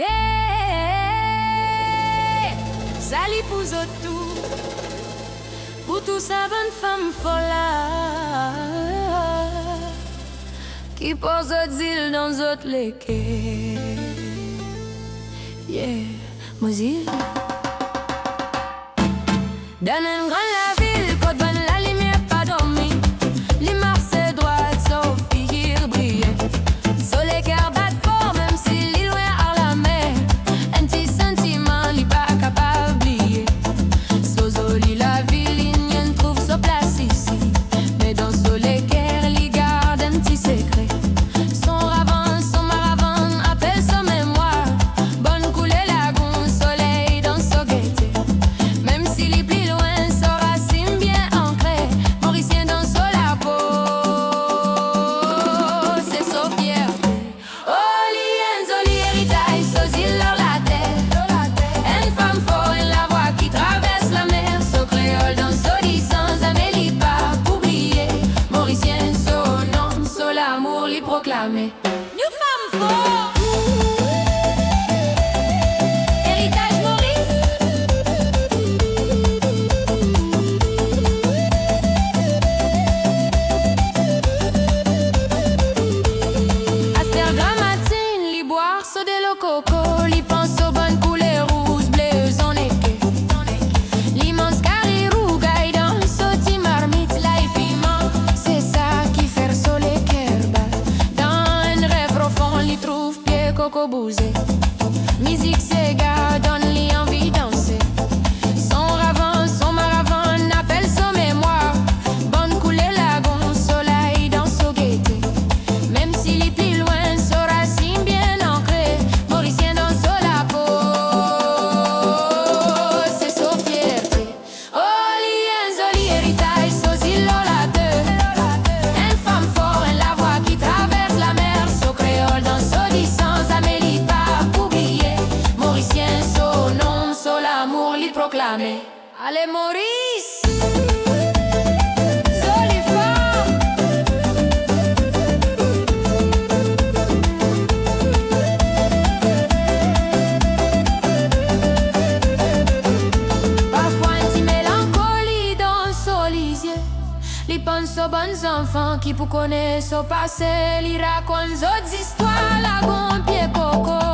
Hey, sali pour tout, pour tout ça bonne femme folle qui pose d'autres îles dans d'autres léqués. Yeah, moi île. Dans un grand la ville, côte bonne la lumière pas dormi. Les marseillais droites sauf hier briller. Soleil cœur bat fort même si l'île loin à la mer. Un petit sentiment n'est pas capable d'oublier. So jolie la ville, il n'y trouve sa place ici. Mais dans soleil cœur, il garde un petit secret. Son maravon appelle sa mémoire. Bonne coulée lagoon, soleil dans sa gaieté. Même s'il est plus loin, sa racine bien ancrée. Mauricien dans sa peau, c'est sa fierté. Oh, joli héritage,sos îles leur la tête. Une femme forte, la voix qui traverse la mer. So créole dans sa licence, Amélie pas oublier. Mauricien, son nom, son l'amour, l'y proclamer. New femme forte. Héritage Maurice. Aster Gramatine, li boire so de lo coco, li pense aux bonnes couleurs rouges, bleues en équé. L'immense carré rougaille dans sauti marmite, l'ail piment, c'est ça qui fait soleil kerba. Dans un rêve profond, li trouve pied coco bousé. Musique Sega donne li envie danser. Son maravon appelle sa mémoire. Bonne coulée lagon, soleil dans sa gaieté. Même s'il est plus loin, sa racine bien ancrée. Mauricien dans sa peau, c'est sa fierté. Oh, joli héritage, sos îles la deux. Une femme forte, la voix qui traverse la mer. So créole dans sa licence, Amélie pas oublier. Mauricien, son nom, son l'amour, l'y proclamer. Allez Maurice, jolie femme. Parfois un petit mélancolie dans son lisier. Li pense aux bons enfants qui pour connaître son passé. Li raconte d'autres histoires, la gon pied coco.